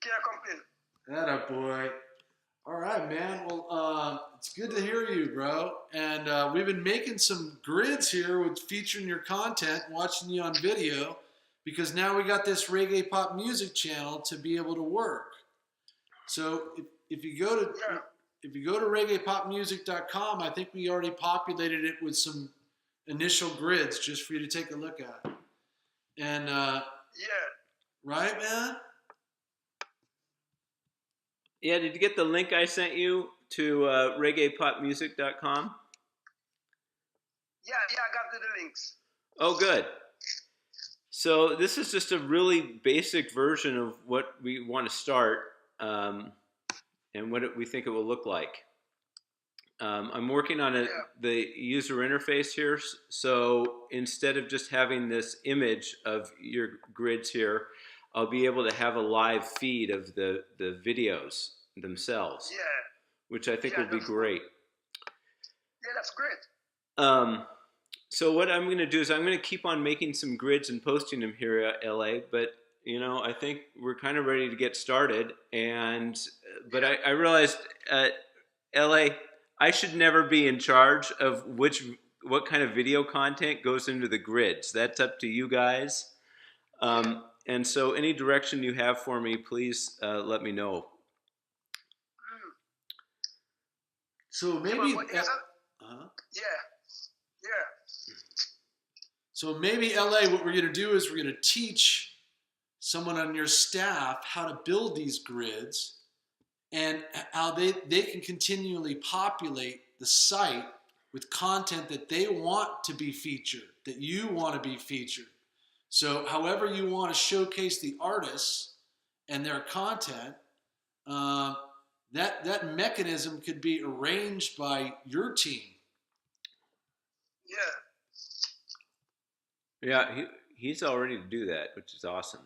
Can't complain. Atta boy. All right, man. Well, it's good to hear you, bro. And we've been making some grids here with featuring your content, watching you on video, because now we got this reggae pop music channel to be able to work. So if you go to Yeah, if you go to reggaepopmusic.com, I think we already populated it with some initial grids just for you to take a look at. And yeah, right, man. Yeah, did you get the link I sent you to reggaepopmusic.com? yeah. I got the links. Oh, good. So this is just a really basic version of what we want to start and we think it will look like. I'm working on Yeah, the user interface here. So instead of just having this image of your grids here, I'll be able to have a live feed of the videos themselves, yeah, which I think yeah. will be great. Yeah, that's great. So what I'm going to do is I'm going to keep on making some grids and posting them here at LA, but I think we're kind of ready to get started. But Yeah, I realized LA, I should never be in charge of what kind of video content goes into the grids. That's up to you guys. yeah. And so any direction you have for me, please let me know. Mm. So Yeah, maybe. but because Uh-huh. yeah, yeah, So maybe LA, what we're going to do is we're going to teach someone on your staff how to build these grids and how they can continually populate the site with content that they want to be featured, that you want to be featured. So however you want to showcase the artists and their content, uh, that mechanism could be arranged by your team. yeah. Yeah, he's all ready to do that, which is awesome.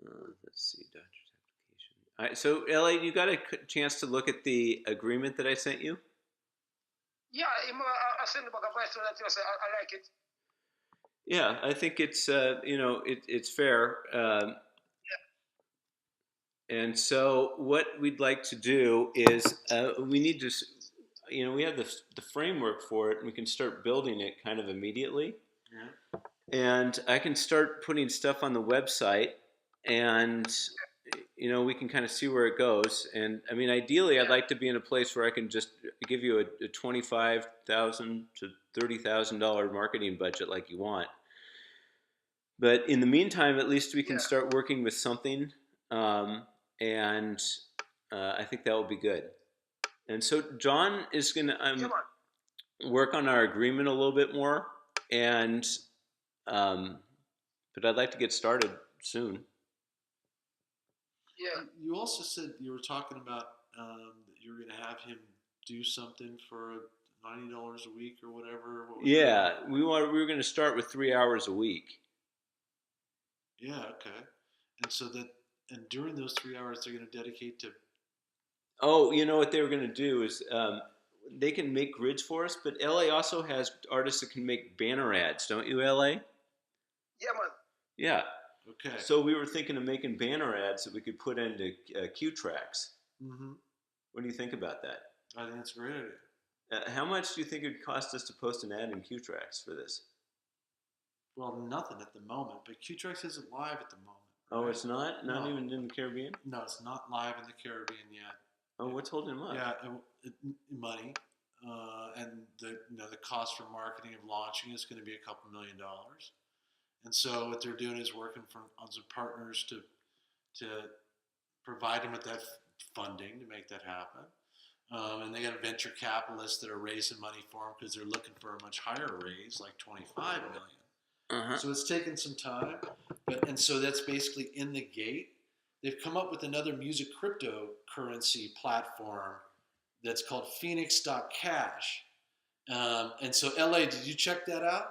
Let's see, doctor's application. All right, so LA, you got a chance to look at the agreement that I sent you? Yeah, I send the back a voice to that. You say I like it. Yeah, I think it's it's fair. And so what we'd like to do is we need to, we have the framework for it, and we can start building it kind of immediately. Yeah. And I can start putting stuff on the website, and we can kind of see where it goes. And I mean, ideally, I'd Yeah, like to be in a place where I can just give you a $25,000 to $30,000 marketing budget like you want. But in the meantime, at least we can yeah, start working with something, and I think that will be good. And so John is going to yeah, man. work on our agreement a little bit more, and but I'd like to get started soon. Yeah, You also said you were talking about that you were going to have him do something for $90 a week or whatever. What was that? Yeah, we were going to start with 3 hours a week. Yeah, okay. And during those 3 hours, they're going to dedicate to. Oh, you know what they were going to do is they can make grids for us, but LA also has artists that can make banner ads, don't you, LA? yeah, man. Yeah. Okay. So we were thinking of making banner ads that we could put into Q tracks. Mm-hmm. What do you think about that? I think that's a great idea. How much do you think it would cost us to post an ad in Q tracks for this? Well, nothing at the moment, but Qtrax isn't live at the moment. Oh, Right? it's not? Not No. even in the Caribbean? No, it's not live in the Caribbean yet. Oh, what's holding them up? Yeah, money, and the cost for marketing of launching is going to be a couple $1 million. And so what they're doing is working on some partners to provide them with that funding to make that happen. And they got venture capitalists that are raising money for them because they're looking for a much higher raise, like $25 million. Uh-huh. So it's taken some time, and so that's basically in the gate. They've come up with another music cryptocurrency platform that's called Phoenix.cash. And so, LA, did you check that out?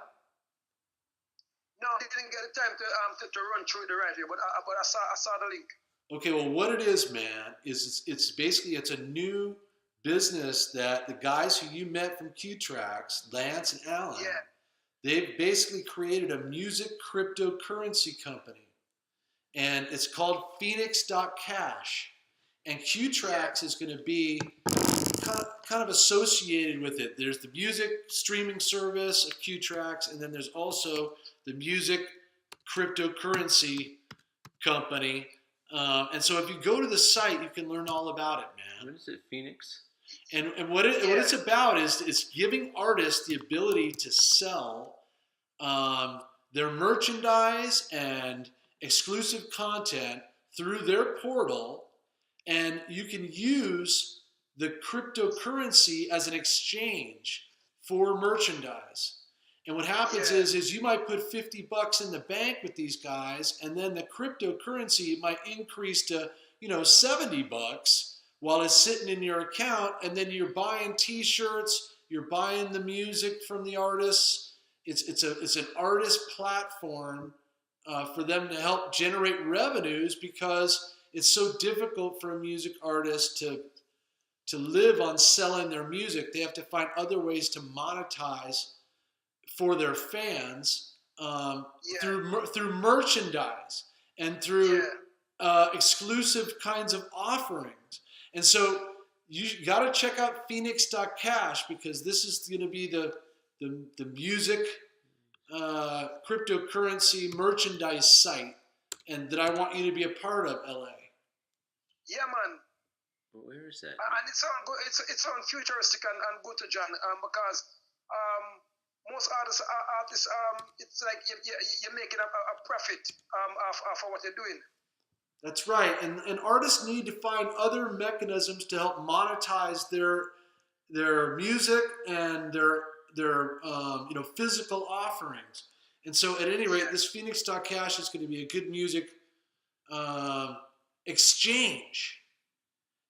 No, I didn't get the time to run through it right here, but I saw the link. Okay, well, what it is, man, is it's basically a new business that the guys who you met from Qtrax, Lance and Alan, Yeah, they've basically created a music cryptocurrency company. and it's called Phoenix.cash. And Q-Tracks is going to be kind of associated with it. There's the music streaming service of Q-Tracks, and then there's also the music cryptocurrency company. And so if you go to the site, you can learn all about it, man. What is it, Phoenix? And what it's about is giving artists the ability to sell their merchandise and exclusive content through their portal, and you can use the cryptocurrency as an exchange for merchandise. And what happens is you might put $50 in the bank with these guys, and then the cryptocurrency might increase to, $70 while it's sitting in your account, and then you're buying T-shirts, you're buying the music from the artists. It's an artist platform for them to help generate revenues, because it's so difficult for a music artist to live on selling their music. They have to find other ways to monetize for their fans through merchandise and through exclusive kinds of offerings. And so you got to check out Phoenix.cash, because this is going to be the music cryptocurrency merchandise site, and that I want you to be a part of, LA. Yeah, man. Where is that? And it sounds good. It sounds futuristic and good to John, because most artists, it's like you're making a profit for what you're doing. That's right, and artists need to find other mechanisms to help monetize their music and their physical offerings. And so, at any rate, this Phoenix.cash is going to be a good music exchange,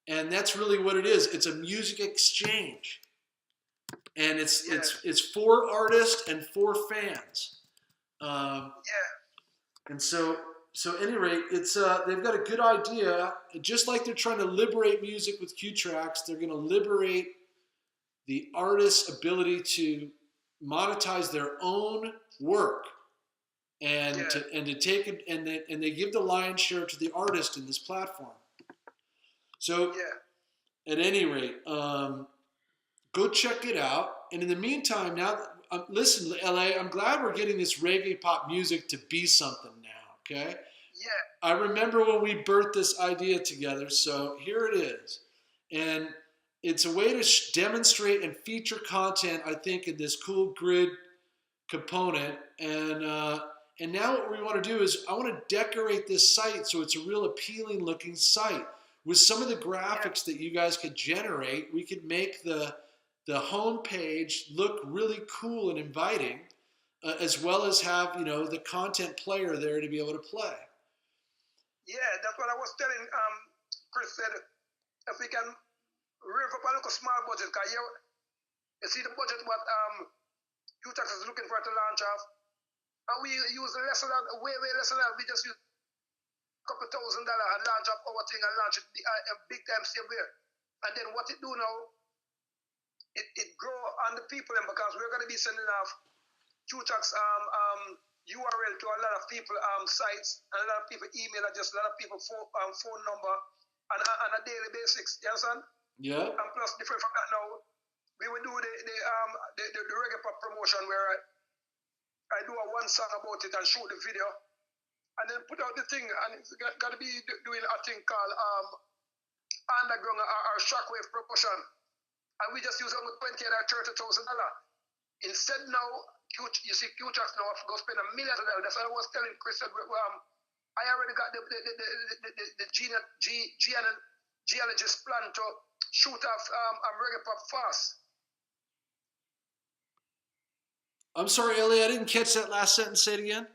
and that's really what it is. It's a music exchange, and it's for artists and for fans. And so at any rate, it's they've got a good idea. Just like they're trying to liberate music with Q-Tracks, they're going to liberate the artist's ability to monetize their own work, and to take it, and they give the lion's share to the artist in this platform. So at any rate, go check it out. And in the meantime, now listen, LA, I'm glad we're getting this reggae pop music to be something now. Okay. I remember when we birthed this idea together, so here it is. And it's a way to demonstrate and feature content, I think, in this cool grid component. And now what we want to do is I want to decorate this site so it's a real appealing looking site. With some of the graphics that you guys could generate, we could make the home page look really cool and inviting, as well as have, the content player there to be able to play. Yeah, that's what I was telling Chris, said if we can rev up a little small budget, because you see the budget what Q-Tax is looking for to launch off, and we use way less than that. We just use a couple $1,000 and launch up our thing and launch it big time same way. And then what it do now, it grow on the people, and because we're going to be sending off Q-Tax URL to a lot of people sites, and a lot of people email address, a lot of people phone number on a daily basis. You understand? Yeah. And plus, different from that now, we will do the reggae pop promotion where I do a one song about it and shoot the video, and then put out the thing, and it's got to be doing a thing called underground or shockwave promotion, and we just use only $20,000 or $30,000. Instead now, you see Q-Tracks now have to go spend $1 million. That's what I was telling Chris. I already got the geologist plan to shoot off reggae pop fast. I'm sorry, Ellie, I didn't catch that last sentence. Say it again.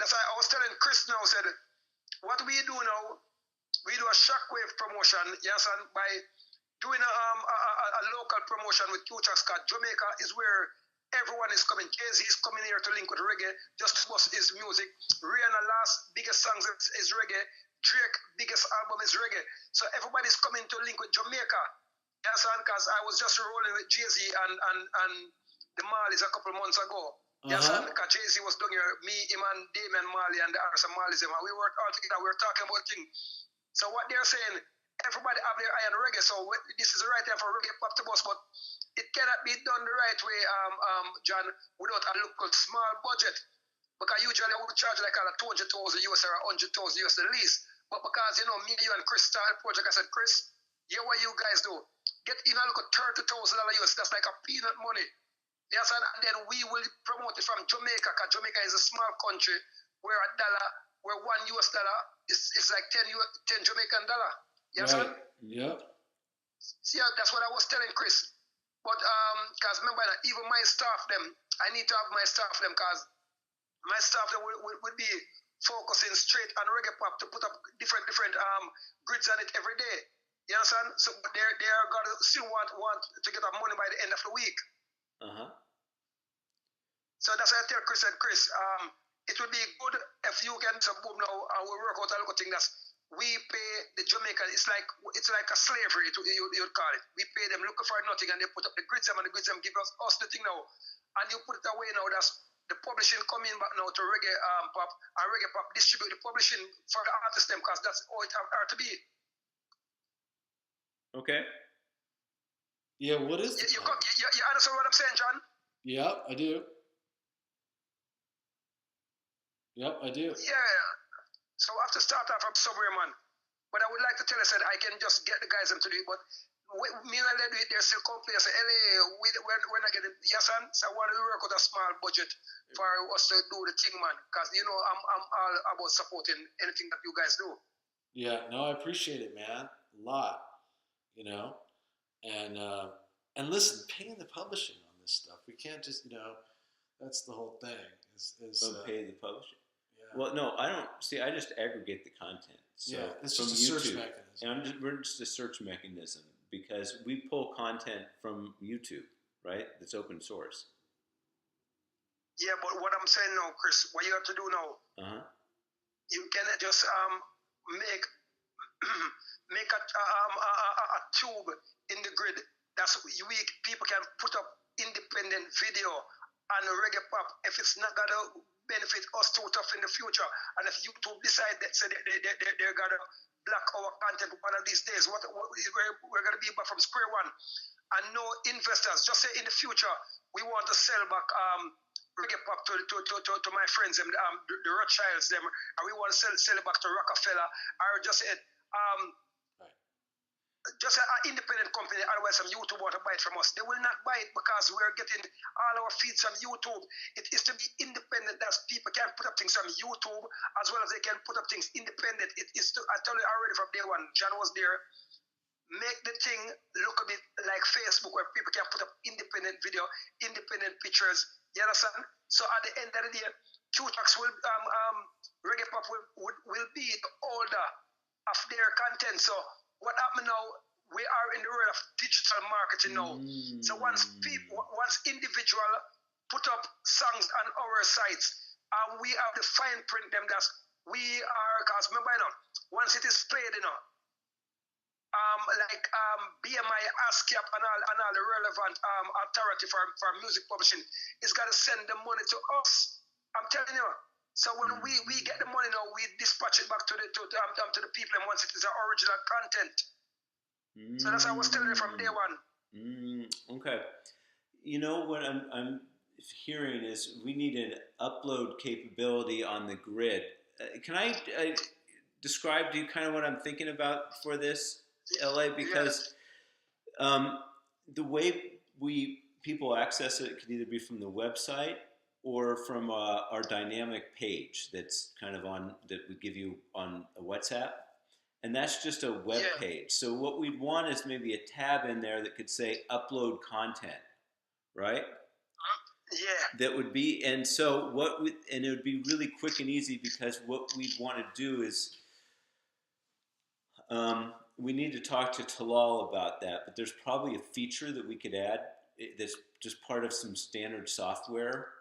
That's why I was telling Chris now, said, what we do now, we do a shockwave promotion, yes, and by doing a local promotion with Q-Tracks, because Jamaica is where everyone is coming. Jay-Z is coming here to link with reggae, just to bust his music. Rihanna last biggest songs is reggae. Drake biggest album is reggae. So everybody's coming to link with Jamaica. Yes, and because I was just rolling with Jay-Z and the Marleys a couple months ago. Yes, and because Jay-Z was doing here, me, him, and Damien Marley and the Arson Marleys, and we worked all together. We were talking about things. So what they're saying, everybody have their eye on reggae. So this is the right time for reggae pop to bust, but it cannot be done the right way, John, without a local small budget. Because usually I would charge like 200,000 US or 100,000 US the least. But because, you know, me, you, and Chris started project, I said, Chris, yeah, what you guys do? Get in a look at $30,000 US. That's like a peanut money. Yes, and then we will promote it from Jamaica, because Jamaica is a small country where where $1 US is like 10 Jamaican dollar. Yes, right. Yep. Yeah, that's what I was telling Chris. But because remember, even my staff, them, I need to have my staff, them, because my staff them would be focusing straight on reggae pop to put up different grids on it every day. You understand? So they are gonna still want to get up money by the end of the week. So that's why I tell Chris, it would be good if you can boom now and we work out a little thing that's we pay the Jamaican. It's like a slavery you'd call it. We pay them looking for nothing and they put up the grids and the grids give us the thing now, and you put it away now. That's the publishing coming back now to reggae pop, and reggae pop distribute the publishing for the artists them, because that's how it are to be. Okay. Yeah, what is you understand what I'm saying, John? Yep, I do. Yep, I do. Yeah. So I have to start off from somewhere, man. But I would like to tell you that I can just get the guys them to do it. But me and LA do it, they're still companies. I say, LA, we're not getting, yes, son? So I want to work with a small budget for us to do the thing, man. Because, you know, I'm all about supporting anything that you guys do. Yeah, no, I appreciate it, man. A lot. You know? And listen, paying the publishing on this stuff. We can't just, you know, that's the whole thing. Pay the publishing. Well, no, I don't. See, I just aggregate the content. So yeah, it's just a search mechanism. And we're just a search mechanism because we pull content from YouTube, right? That's open source. Yeah, but what I'm saying now, Chris, what you have to do now, you cannot just make a tube in the grid. That's people can put up independent video on reggae pop if it's not gonna benefit us too tough in the future. And if YouTube decide that they're gonna block our content one of these days, we're gonna be back from square one. And no investors. Just say in the future we want to sell back reggae pop to my friends, the Rothschilds, them, and we want to sell it back to Rockefeller. Or just say just an independent company, otherwise some YouTube want to buy it from us. They will not buy it because we're getting all our feeds from YouTube. It is to be independent, that people can put up things from YouTube as well as they can put up things independent. It is to, I told you already from day one, John was there, make the thing look a bit like Facebook where people can put up independent video, independent pictures. You understand? So at the end of the day, Q-Tax will, reggae pop will be the order of their content. So what happened now, we are in the world of digital marketing now. So once individual put up songs on our sites, we have to fine print them that we are, because remember, you know, once it is played, you know, BMI, ASCAP, and all the relevant authority for music publishing is got to send the money to us. I'm telling you. So when we get the money now, we dispatch it back to the people, and once it is our original content. So that's how I was telling you from day one. Okay. You know what I'm hearing is we need an upload capability on the grid. Can I describe to you kind of what I'm thinking about for this, LA? Because the way people access it could either be from the website or from our dynamic page that's kind of that we give you on a WhatsApp. And that's just a web page. So what we'd want is maybe a tab in there that could say upload content, right? Yeah. That would be, and so and it would be really quick and easy, because what we'd want to do is we need to talk to Talal about that, but there's probably a feature that we could add that's just part of some standard software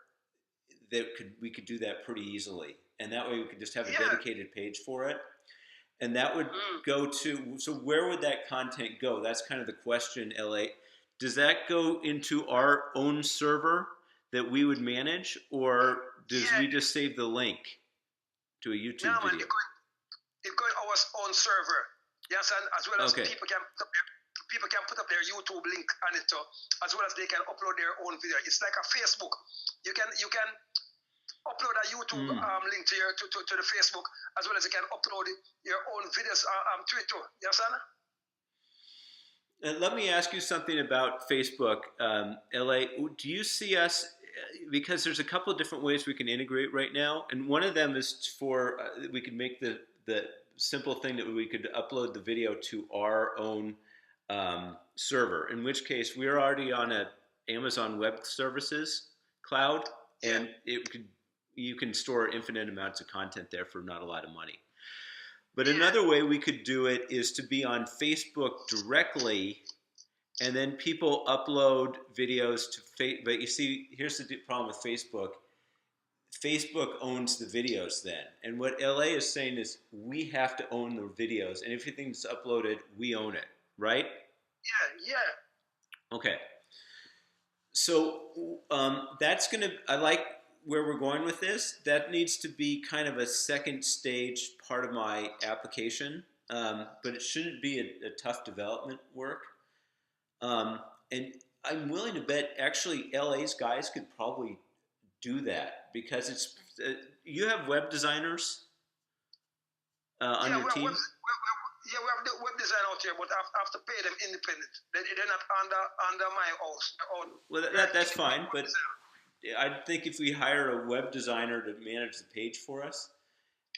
that we could do that pretty easily, and that way we could just have a dedicated page for it, and that would go to. So where would that content go? That's kind of the question, LA. Does that go into our own server that we would manage, or does we just save the link to a YouTube man, video? It going our own server. Yes, and as well as Okay. people can put up their YouTube link on it too, as well as they can upload their own video. It's like a Facebook. You can upload a YouTube link to your to the Facebook, as well as you can upload your own videos to it too. Yes, Anna? And let me ask you something about Facebook, LA. Do you see us? Because there's a couple of different ways we can integrate right now, and one of them is for we could make the simple thing that we could upload the video to our own server. In which case, we're already on a Amazon Web Services cloud, and you can store infinite amounts of content there for not a lot of money. But another way we could do it is to be on Facebook directly, and then people upload videos to Facebook. But you see, here's the problem with Facebook. Facebook owns the videos then. And what LA is saying is we have to own the videos, and if anything's uploaded, we own it, right? Yeah. Okay. So that's going to, I like where we're going with this. That needs to be kind of a second stage part of my application, but it shouldn't be a tough development work. And I'm willing to bet actually LA's guys could probably do that because it's you have web designers on your team. We have the web design out here, but I have to pay them independent. They're not under my house. Well, that's fine, but I think if we hire a web designer to manage the page for us,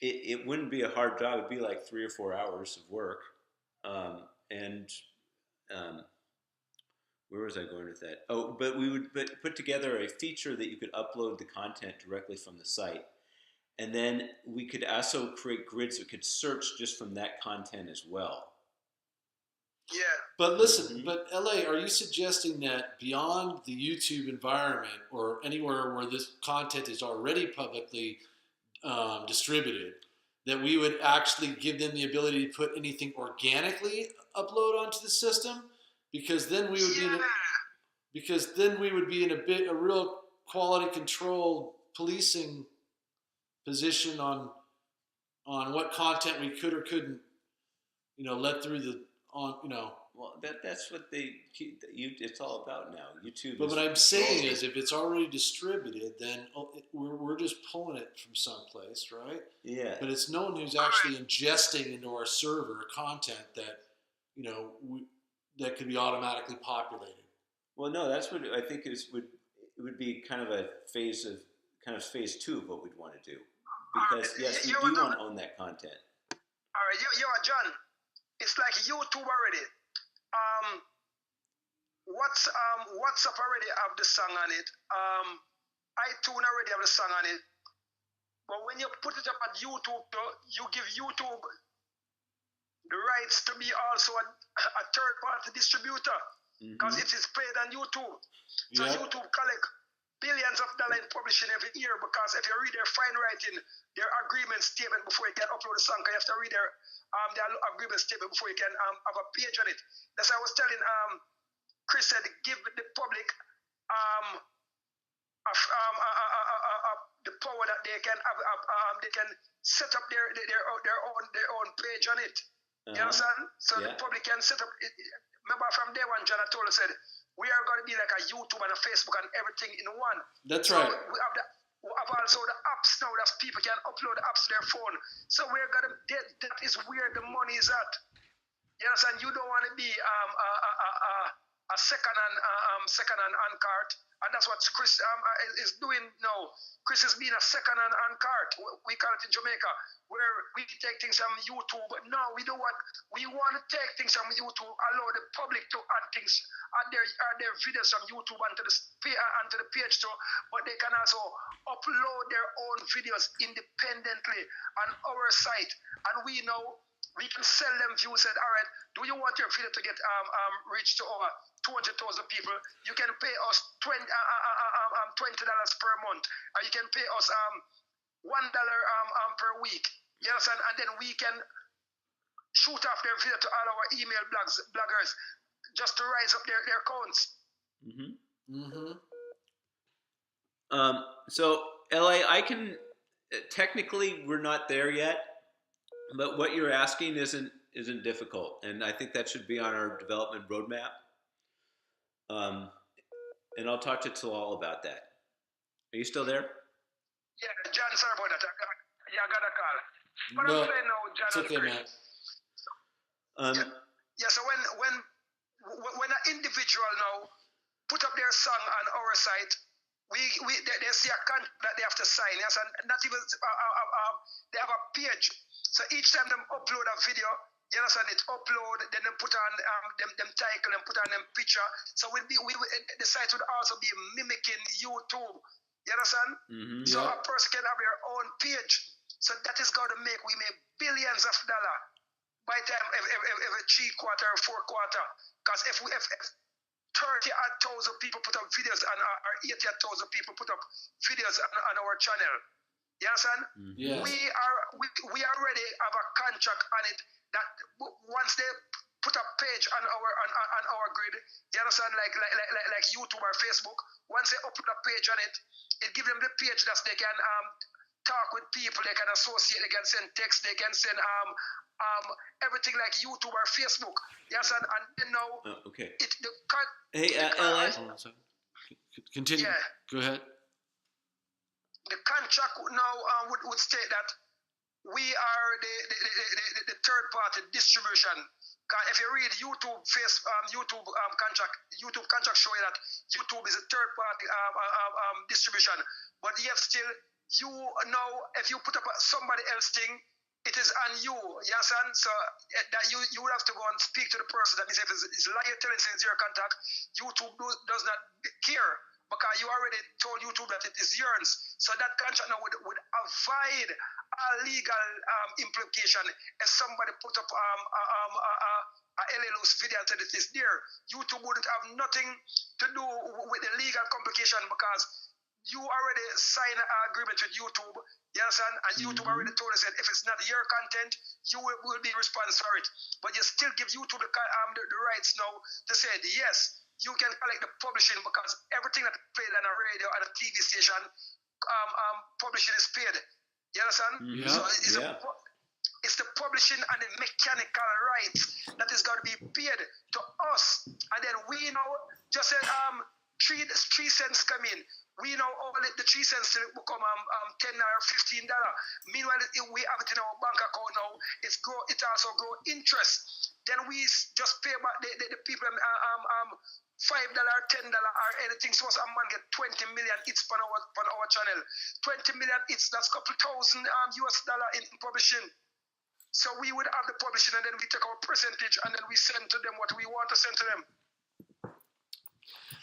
it wouldn't be a hard job. It'd be like 3 or 4 hours of work. Where was I going with that? Oh, but we would put together a feature that you could upload the content directly from the site. And then we could also create grids that could search just from that content as well. Yeah. But listen, but LA, are you suggesting that beyond the YouTube environment or anywhere where this content is already publicly distributed, that we would actually give them the ability to put anything organically upload onto the system? Because then we would be in a real quality control policing position on what content we could or couldn't, let through the Well, that's what it's all about now. YouTube. But what I'm saying is, if it's already distributed, then we're just pulling it from someplace, right? Yeah. But it's no one who's actually ingesting into our server content that that could be automatically populated. Well, no, that's what I think it would be kind of phase 2 of what we'd want to do, because yes, we do want to own that content. All right, John. It's like YouTube already. WhatsApp already have the song on it. iTunes already have the song on it. But when you put it up at YouTube, you give YouTube the rights to be also a third-party distributor, because it is paid on YouTube. So YouTube collect billions of dollars in publishing every year, because if you read their fine writing, their agreement statement before you can upload a song, you have to read their agreement statement before you can have a page on it. That's why I was telling Chris said give the public the power that they can have, they can set up their own page on it. You understand? So the public can set up. Remember from day one, John told us said we are going to be like a YouTube and a Facebook and everything in one. That's right. We have also the apps now that people can upload the apps to their phone. So we're gonna. That is where the money is at. You understand? You don't want to be a second-hand cart, and that's what Chris is doing now. Chris is being a second-hand cart. We call it in Jamaica, where we take things from YouTube. But no, we don't want. We want to take things from YouTube, allow the public to add things, add their videos from YouTube onto the page too. But they can also upload their own videos independently on our site, and we know. We can sell them views. Said, all right, do you want your video to get reach to over 200,000 people? You can pay us $20 per month, or you can pay us $1 per week. You understand? And then we can shoot off their video to all our email bloggers, just to rise up their accounts. So LA, I can technically we're not there yet, but what you're asking isn't difficult, and I think that should be on our development roadmap. Um, and I'll talk to Talal about that. Are you still there? Yeah, John, sorry about that. I got a call. But No, I'm saying now, John it's and okay, Chris. man. Yeah, so when an individual now put up their song on our site, they see a contract that they have to sign. Yes, and not even they have a page. So each time them upload a video, you understand, it upload, then they put on them title and put on them picture. So the site would also be mimicking YouTube. You understand? Mm-hmm. So Yeah. a person can have their own page. So that is going to make we make billions of dollars by time every 3 quarter, 4 quarter. Because if 30,000 people put up videos or 80,000 people put up videos on our channel. You understand? Mm-hmm. Yes. We already have a contract on it that once they put a page on our grid, you understand, like YouTube or Facebook, once they upload a page on it, it gives them the page that they can talk with people, they can associate, they can send text, they can send everything like YouTube or Facebook. Yes, and then now okay. Hey, LA. Hold on a second. Continue. Yeah. Go ahead. The contract now would state that we are the third party distribution. If you read YouTube contract show you that YouTube is a third party distribution, but yet still you know if you put up somebody else thing, it is on you. Yes, and so that you would have to go and speak to the person. That means if it's liar telling it's your contact, YouTube does not care. Because you already told YouTube that it is yours. So that contract now would avoid all legal implication if somebody put up a LLO's video and said it is there. YouTube wouldn't have nothing to do with the legal complication because you already signed an agreement with YouTube, you understand? And YouTube already told us that if it's not your content, you will be responsible for it. But you still give YouTube the rights now to say, yes, you can collect the publishing because everything that played on a radio and a TV station, publishing is paid. You understand? Yeah. So it's the publishing and the mechanical rights that is going to be paid to us. And then we know, just said 3 cents come in. We know the 3 cents will become $10 or $15. Meanwhile, we have it in our bank account now. It also grow interest. Then we just pay back the people $5, $10 or anything. So a man get 20 million hits on our channel. 20 million hits, that's a couple thousand US dollar in publishing. So we would have the publishing and then we take our percentage and then we send to them what we want to send to them.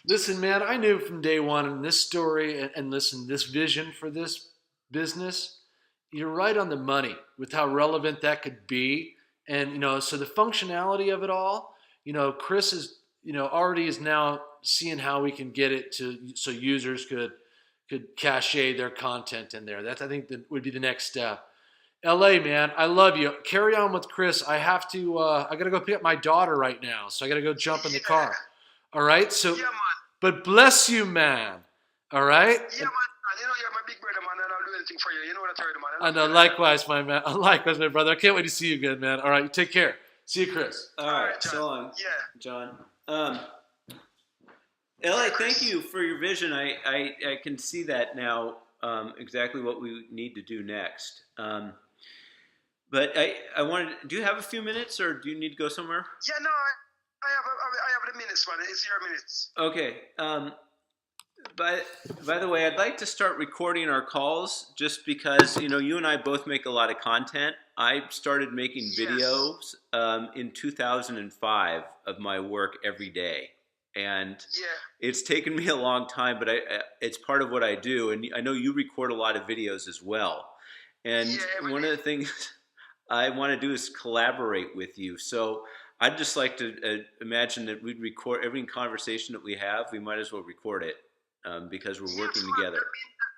Listen, man, I knew from day one in this story and listen, this vision for this business, you're right on the money with how relevant that could be. And, so the functionality of it all, Chris is, already is now seeing how we can get it so users could cache their content in there. That's, I think, that would be the next step. LA, man, I love you. Carry on with Chris. I have to, I got to go pick up my daughter right now. So I got to go jump in the car. All right. So, yeah, man. But bless you, man. All right. Yeah, man. You're my big brother, man, and I'll do anything for you. You know what I tell you, man. I know. Likewise, my man. Likewise, my brother. I can't wait to see you again, man. All right. You take care. See you, Chris. All right. John. So long. Yeah. John. LA, thank you for your vision. I can see that now, exactly what we need to do next. But I wanted. Do you have a few minutes, or do you need to go somewhere? Yeah, no, I have the minutes, man. It's your minutes. Okay. By the way, I'd like to start recording our calls just because you and I both make a lot of content. I started making videos in 2005 of my work every day, and it's taken me a long time, but it's part of what I do. And I know you record a lot of videos as well. And one of the things I want to do is collaborate with you. So I'd just like to imagine that we'd record every conversation that we have. We might as well record it because we're working together.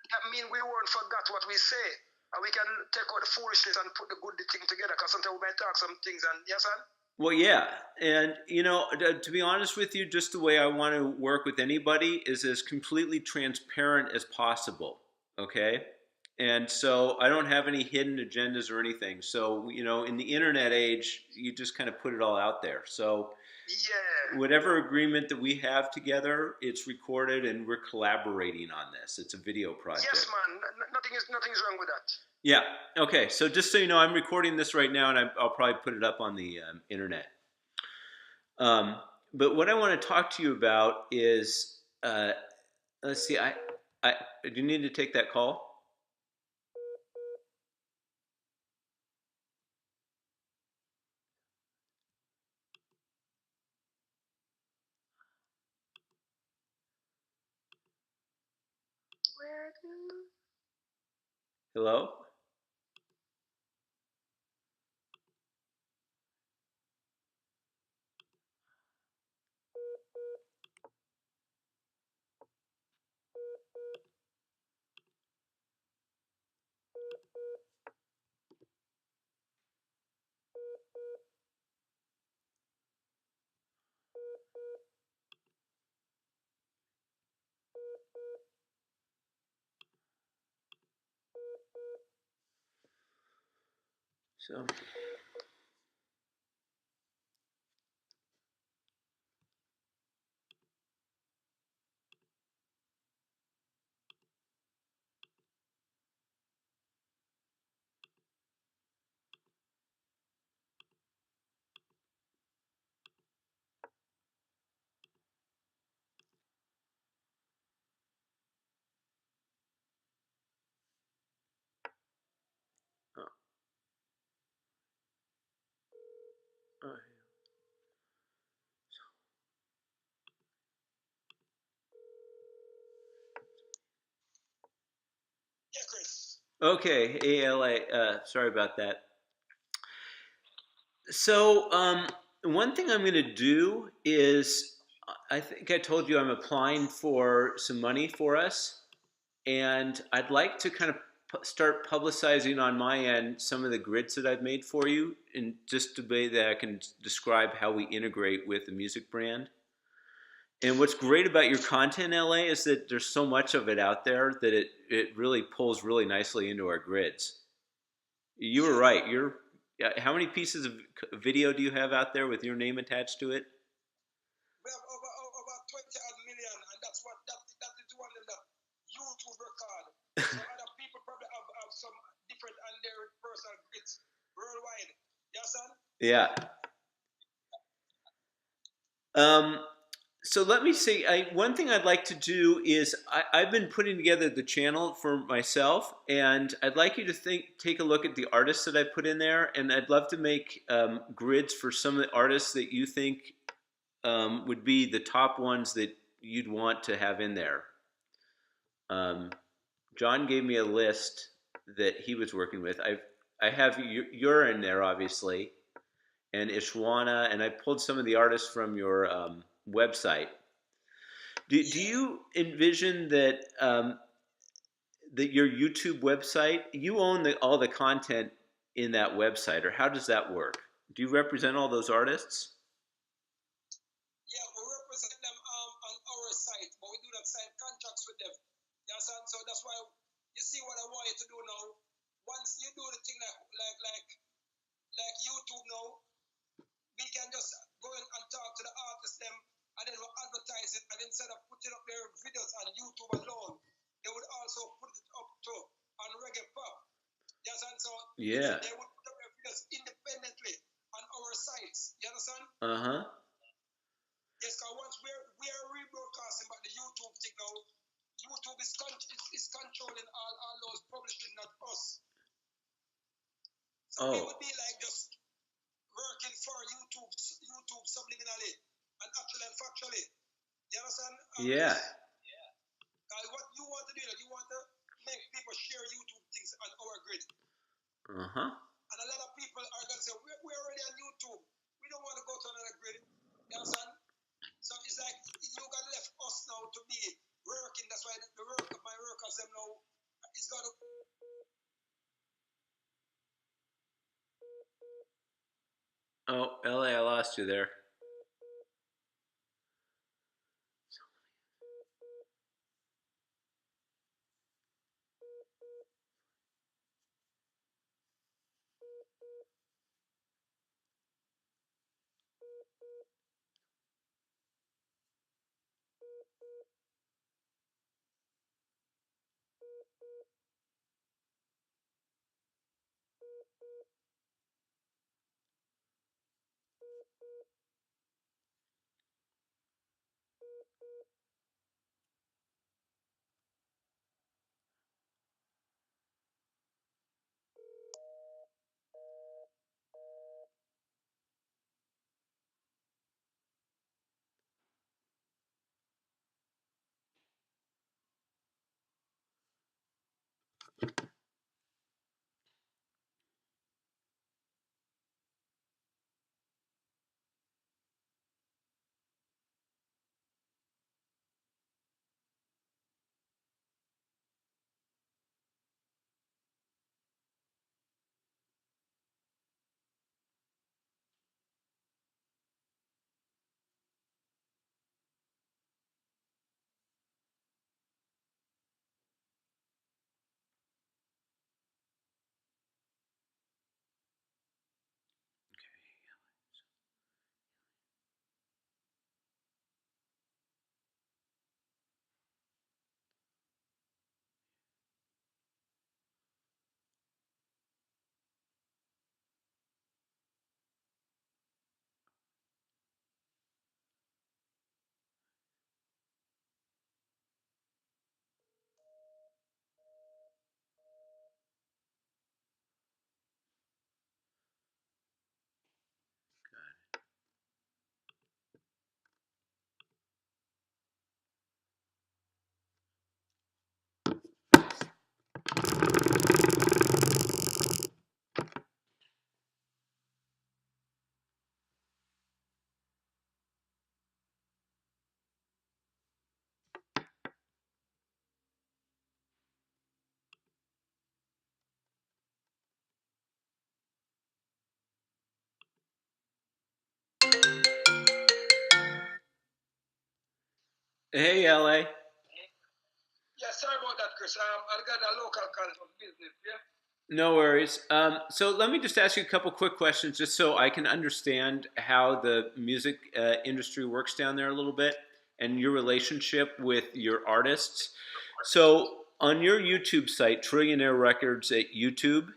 That means we won't forget what we say. And we can take out the foolishness and put the good thing together. Because sometimes we might talk some things and, yes, sir? Well, yeah. And, to be honest with you, just the way I want to work with anybody is as completely transparent as possible. Okay. And so I don't have any hidden agendas or anything. So, in the internet age, you just kind of put it all out there. So, Yeah. whatever agreement that we have together, it's recorded and we're collaborating on this. It's a video project. Yes, man. Nothing is wrong with that. Yeah. Okay. So just so you know, I'm recording this right now, and I'll probably put it up on the internet. But what I want to talk to you about is, let's see. I do you need to take that call? Hello. So. Oh, oh, Yeah, Chris. okay, ALA. Sorry about that. So, one thing I'm going to do is, I think I told you I'm applying for some money for us, and I'd like to kind of start publicizing on my end some of the grids that I've made for you, in just a way that I can describe how we integrate with the music brand. And what's great about your content, LA, is that there's so much of it out there that it really pulls really nicely into our grids. You were right. How many pieces of video do you have out there with your name attached to it? We have over 20 odd million, and that is one of the YouTube record. So other people probably have some different and their personal grids worldwide. Yes, son? Yeah. So let me see. One thing I'd like to do is I've been putting together the channel for myself, and I'd like you to take a look at the artists that I put in there, and I'd love to make grids for some of the artists that you think would be the top ones that you'd want to have in there. John gave me a list that he was working with. I have you're in there, obviously, and Ishwana, and I pulled some of the artists from your website. Do you envision that that your YouTube website, you own all the content in that website, or how does that work? Do you represent all those artists? Yeah, we represent them on our site, but we do not sign contracts with them. Yes, and so that's why you see what I want you to do now. Once you do the thing like YouTube now, we can just go in and talk to the artists them, and then we'll advertise it, and instead of putting up their videos on YouTube alone, they would also put it up to on Reggae Pop. Yes, and so Yeah. they would put up their videos independently on our sites. You understand? Uh-huh. Yes, because once we are rebroadcasting about the YouTube thing now, YouTube is controlling all those publishing, not us. So we would be like just working for YouTube subliminally and actually and factually. You understand? Yeah. What you want to do, you want to make people share YouTube things on our grid. Uh-huh. And a lot of people are going to say, we're already on YouTube. We don't want to go to another grid. You understand? So it's like you got left us now to be working. That's why the work of my workers them now is got to. Oh, LA, I lost you there. Hey, LA. Yeah, sorry about that, Chris. I got a local call from business. Yeah. No worries. So let me just ask you a couple quick questions just so I can understand how the music industry works down there a little bit and your relationship with your artists. So on your YouTube site, Trillionaire Records at YouTube,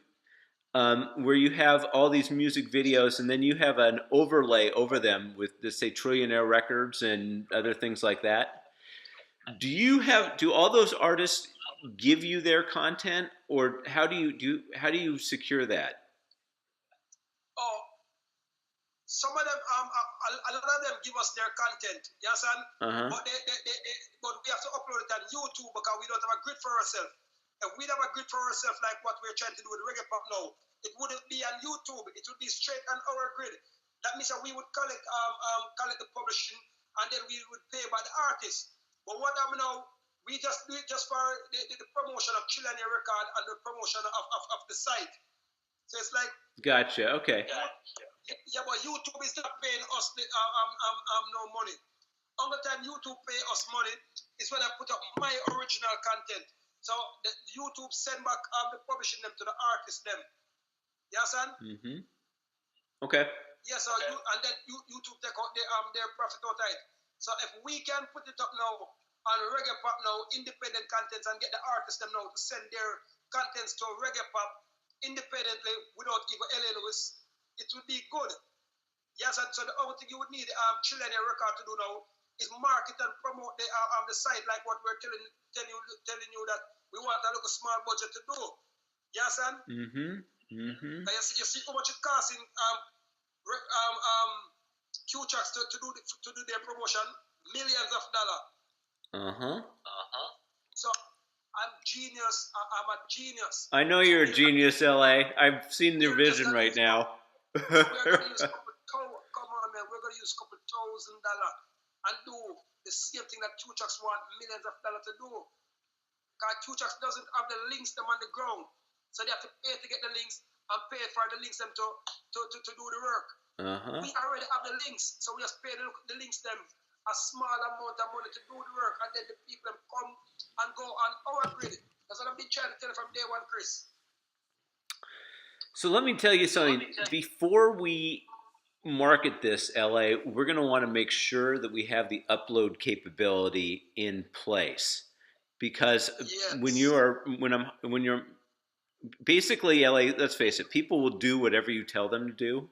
where you have all these music videos and then you have an overlay over them with, let's say, Trillionaire Records and other things like that. Do all those artists give you their content, or how do you secure that? Oh, some of them, a lot of them give us their content, yes, and Uh-huh. but we have to upload it on YouTube because we don't have a grid for ourselves. If we have a grid for ourselves like what we're trying to do with reggae pop now, it wouldn't be on YouTube. It would be straight on our grid. That means that we would collect the publishing, and then we would pay by the artist. But what happened now? We just do it just for the promotion of Chillania Record and the promotion of the site. So it's like, Gotcha. Okay. yeah, but YouTube is not paying us no money. Only time YouTube pay us money is when I put up my original content. So the YouTube send back the publishing them to the artist them. Yeah, son? Mm-hmm. Okay. Yeah, so and then YouTube take out their profit out of it. So if we can put it up now on reggae pop now, independent contents, and get the artists them now to send their contents to reggae pop independently without even LA Lewis, it would be good. Yes, and so the only thing you would need Chilean record to do now is market and promote the site like what we're telling you that we want a little small budget to do. Yes, and Mm-hmm. Mm-hmm. you see how much it costs in Q-Tracks to do their promotion, millions of dollars. Uh-huh. So I'm genius. I'm a genius. I know you're a genius, LA. I've seen your vision right now. We're gonna use come on, man. We're gonna use a couple $1,000 and do the same thing that Q-Tracks want millions of dollars to do. Because Q-Tracks doesn't have the links them on the ground, so they have to pay to get the links, and pay for the links them to do the work. We already have the links, so we just pay the links them a small amount of money to do the work, and then the people them come and go on our grid. That's what I've been trying to tell you from day one, Chris. So let me tell you something. Before we market this, LA, we're going to want to make sure that we have the upload capability in place, because when you're basically, LA, let's face it, people will do whatever you tell them to do.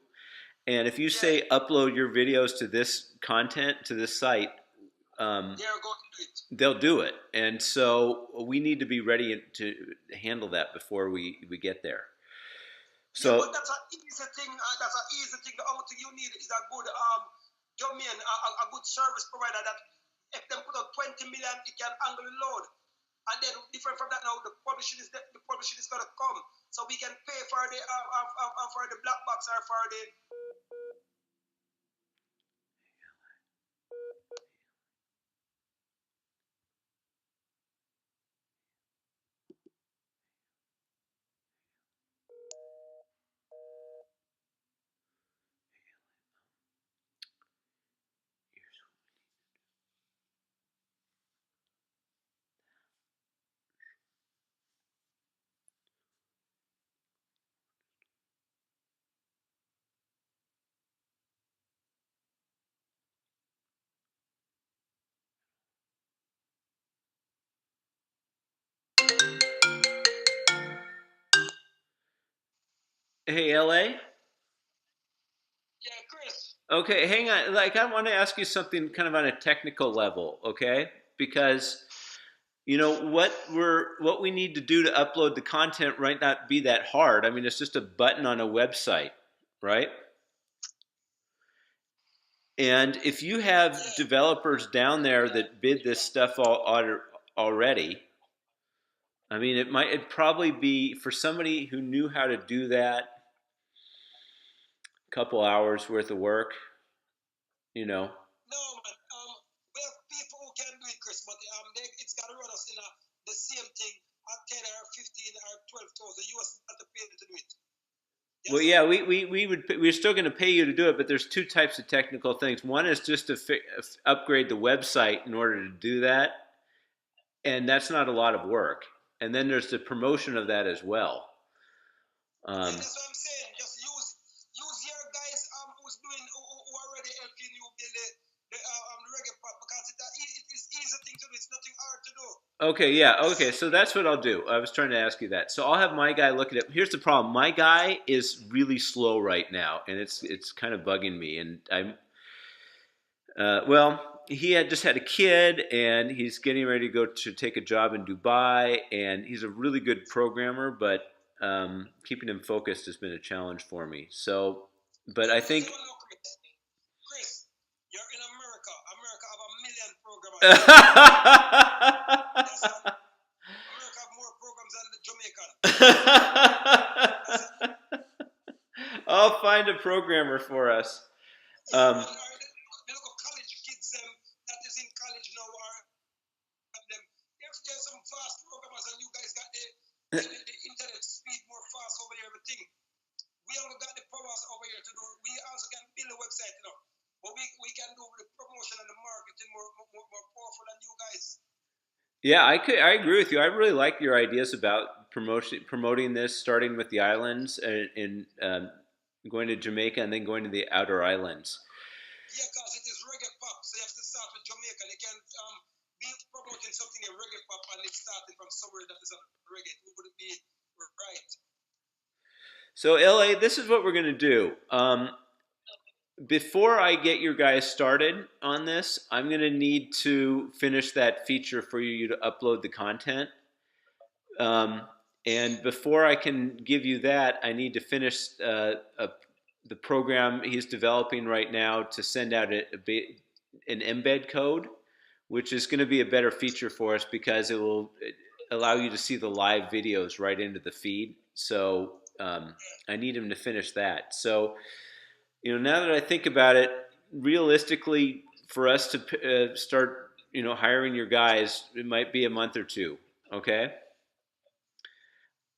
And if you say upload your videos to this content, to this site, they'll do it. And so we need to be ready to handle that before we get there. So but that's an easy thing. That's an easy thing. The only thing you need is a good domain, a good service provider that if they put out 20 million, it can angle the load. And then different from that now, the publishing is gonna come, so we can pay for the black box or for the. hey, LA. Yeah, Chris. Okay, hang on. Like, I want to ask you something kind of on a technical level, okay? Because what we need to do to upload the content might not be that hard. I mean, it's just a button on a website, right? And if you have developers down there that bid this stuff already, I mean, it'd probably be for somebody who knew how to do that, a couple hours worth of work, No, man. We have people who can do it, Chris, but it's got to run us in the same thing at 10 or 15 or 12,000 US to pay to do it. Yes? Well, yeah, we're still going to pay you to do it, but there's two types of technical things. One is just to upgrade the website in order to do that, and that's not a lot of work. And then there's the promotion of that as well. That's what I'm saying. Just use your guys who already helping you build the reggae pop, because it is easy thing to do. It's nothing hard to do. Okay, yeah, okay, so that's what I'll do. I was trying to ask you that. So I'll have my guy look at it. Here's the problem. My guy is really slow right now, and it's kind of bugging me. And he just had a kid, and he's getting ready to go to take a job in Dubai, and he's a really good programmer, but keeping him focused has been a challenge for me. So, but I think... Chris, you're in America. America have a million programmers. America have more programs than the Jamaican. I'll find a programmer for us. The local college kids that is in college now if there's some fast programmers and you guys got the internet speed more fast over here, everything. We only got the powers over here to do. We also can build a website, but we can do the promotion and the marketing more powerful than you guys. Yeah, I agree with you. I really like your ideas about promoting this, starting with the islands and going to Jamaica and then going to the outer islands. Yeah, because it is reggae pop, so you have to start with Jamaica. They can be promoting something in reggae pop and it's starting from somewhere that is a reggae. It would be right. So, LA, this is what we're going to do. Before I get your guys started on this, I'm going to need to finish that feature for you to upload the content. And before I can give you that, I need to finish the program he's developing right now to send out an embed code, which is going to be a better feature for us because it will allow you to see the live videos right into the feed. So I need him to finish that. So, now that I think about it, realistically, for us to start, hiring your guys, it might be a month or two. Okay.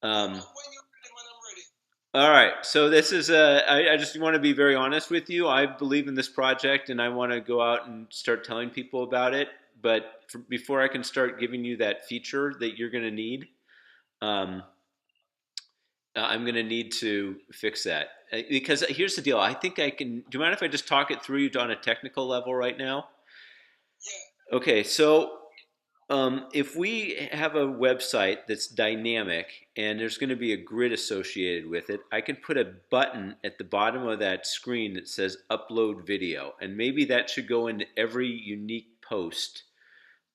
When you're ready, when I'm ready. All right. So this is I just want to be very honest with you. I believe in this project, and I want to go out and start telling people about it. But before I can start giving you that feature that you're going to need, um, I'm going to need to fix that. Because here's the deal. I think I can. Do you mind if I just talk it through you on a technical level right now? Yeah. Okay. So if we have a website that's dynamic and there's going to be a grid associated with it, I can put a button at the bottom of that screen that says upload video. And maybe that should go into every unique post.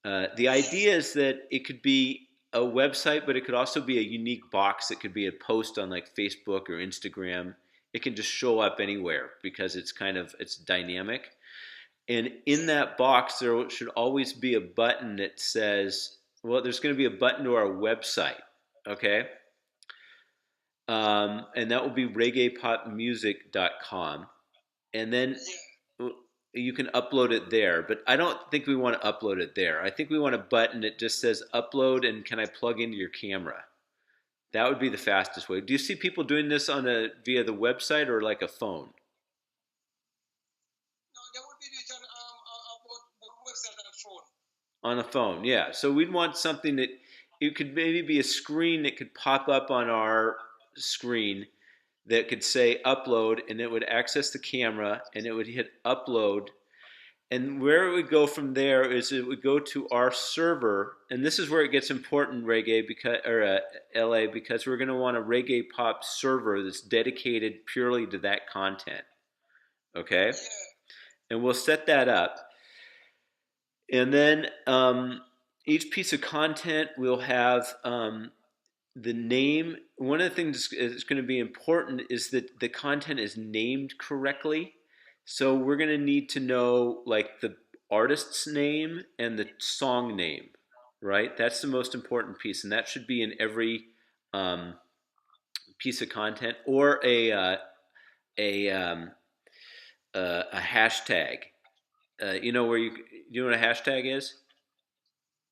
The idea is that it could be a website, but it could also be a unique box. It could be a post on like Facebook or Instagram. It can just show up anywhere because it's dynamic. And in that box, there should always be a button that says, well, there's going to be a button to our website, okay? And that will be reggaepopmusic.com. And then you can upload it there. But I don't think we want to upload it there. I think we want a button that just says upload and can I plug into your camera? That would be the fastest way. Do you see people doing this via the website or like a phone? No, that would be written about website and phone. On a phone, yeah. So we'd want something that it could maybe be a screen that could pop up on our screen that could say upload, and it would access the camera and it would hit upload. And where it would go from there is it would go to our server, and this is where it gets important, Reggae, because or LA, because we're going to want a Reggae Pop server that's dedicated purely to that content. Okay, Yeah. and we'll set that up. And then each piece of content will have the name. One of the things that's going to be important is that the content is named correctly. So we're going to need to know like the artist's name and the song name, right? That's the most important piece, and that should be in every um, piece of content or a a hashtag. You know where you know what a hashtag is?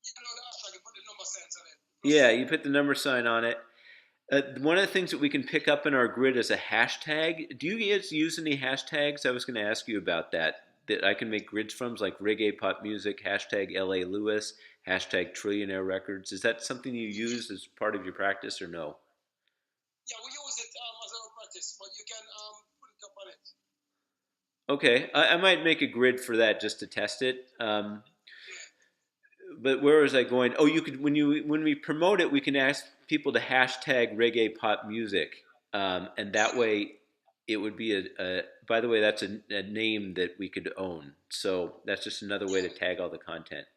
You know the hashtag, you put the number signs on it. Yeah, you put the number sign on it. One of the things that we can pick up in our grid is a hashtag. Do you guys use any hashtags? I was going to ask you about that. That I can make grids from, like reggae pop music, hashtag LA Lewis, hashtag Trillionaire Records. Is that something you use as part of your practice or no? Yeah, we use it as our practice, but you can put it up on it. Okay, I might make a grid for that just to test it. But where was I going? Oh, you could when we promote it, we can ask people to hashtag reggae pop music, and that way it would be a. By the way, that's a name that we could own. So that's just another way to tag all the content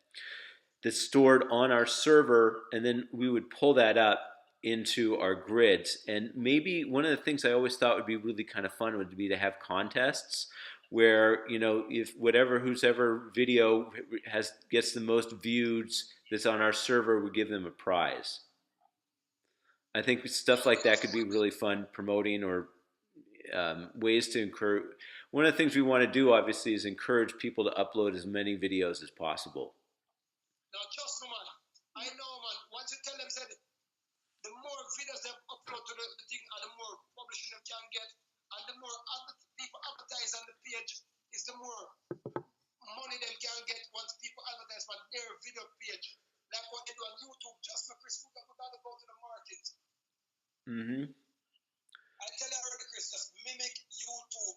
that's stored on our server, and then we would pull that up into our grids. And maybe one of the things I always thought would be really kind of fun would be to have contests where if who's ever video gets the most views that's on our server, we give them a prize. I think stuff like that could be really fun promoting or ways to encourage. One of the things we want to do, obviously, is encourage people to upload as many videos as possible. Now, trust me, man. I know, man. Once you tell them, said the more videos they upload to the thing, and the more publishing they can get, and the more people advertise on the page, is the more money they can get once people advertise on their video page. Like what they do on YouTube. Just for Chris, we got to go to the market. Mm-hmm. I tell you already, Chris, just mimic YouTube.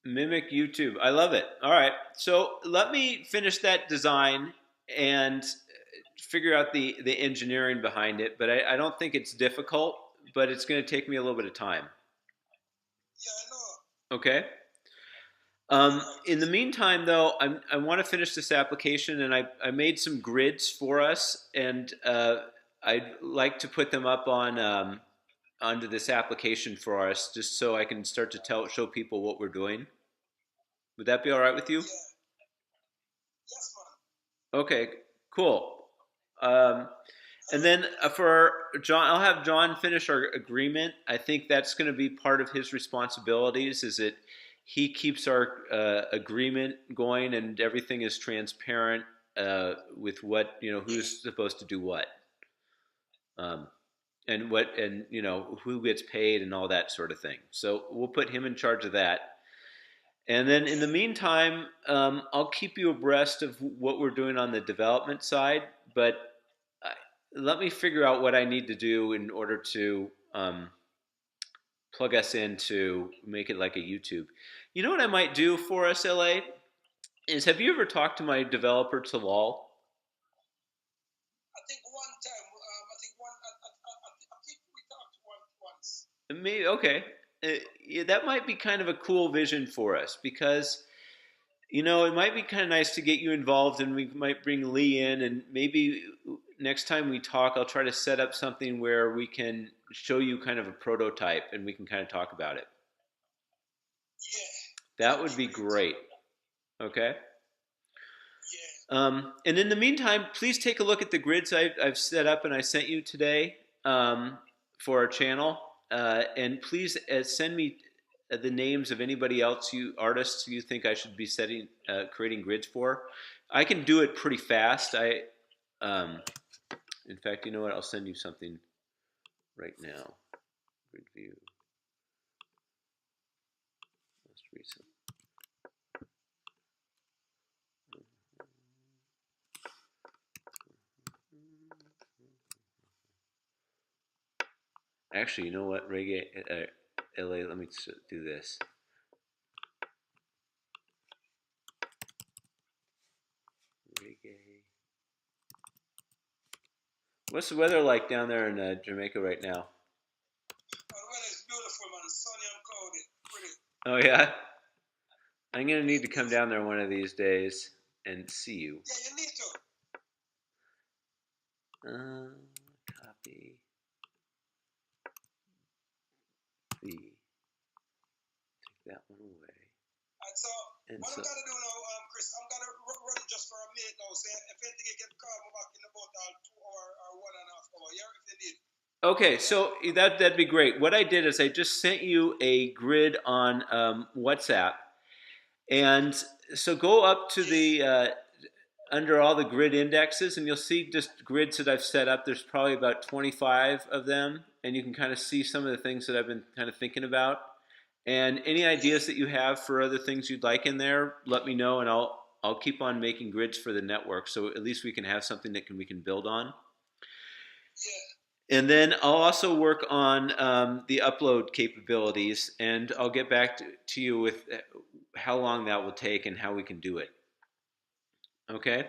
Mimic YouTube. I love it. All right. So let me finish that design and figure out the engineering behind it. But I don't think it's difficult, but it's going to take me a little bit of time. Yeah, I know. Okay. In the meantime, though, I want to finish this application, and I made some grids for us, and I'd like to put them up on onto this application for us, just so I can start to show people what we're doing. Would that be all right with you? Yeah. Yes, man. Okay, cool. And then for John, I'll have John finish our agreement. I think that's going to be part of his responsibilities. Is that he keeps our agreement going and everything is transparent with what who's supposed to do what. And and you know who gets paid and all that sort of thing. So we'll put him in charge of that. And then in the meantime, I'll keep you abreast of what we're doing on the development side. But let me figure out what I need to do in order to plug us in to make it like a YouTube. You know what I might do for us, LA? Is have you ever talked to my developer Talal? I think one time, I think we talked once. Maybe okay. Yeah, that might be kind of a cool vision for us because you know it might be kind of nice to get you involved, and we might bring Lee in, and maybe next time we talk, I'll try to set up something where we can show you kind of a prototype, and we can kind of talk about it. Yeah, that would be great. Okay. Yeah. And in the meantime, please take a look at the grids I've set up and I sent you today for our channel. And please send me the names of anybody else, artists you think I should be creating grids for. I can do it pretty fast. In fact, you know what? I'll send you something right now. Grid view. Most recent. Actually, you know what, Reggae, LA, let me do this. Reggae. What's the weather like down there in Jamaica right now? The weather is beautiful, man. Sunny and cloudy. Pretty. Oh, yeah? I'm going to need to come down there one of these days and see you. Yeah, you need to. Copy. Take that one away. So, what I'm going to do now, Chris, I'm going to run just for a minute now. So, if anything, you can call me back in about 2 hours or 1.5 hours. Yeah, if you need. Okay, so that'd be great. What I did is I just sent you a grid on WhatsApp, and so go up to the under all the grid indexes, and you'll see just grids that I've set up. There's probably about 25 of them, and you can kind of see some of the things that I've been kind of thinking about. And any ideas that you have for other things you'd like in there, let me know, and I'll keep on making grids for the network, so at least we can have something that we can build on. Yeah. And then I'll also work on the upload capabilities, and I'll get back to you with how long that will take and how we can do it. Okay?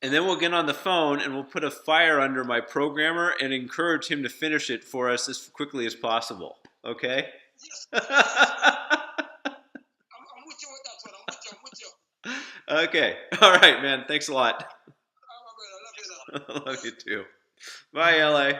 And then we'll get on the phone and we'll put a fire under my programmer and encourage him to finish it for us as quickly as possible. Okay? Yes. I'm with you with that one. I'm with you. Okay. All right, man. Thanks a lot. I love you. I love you too. Bye, LA.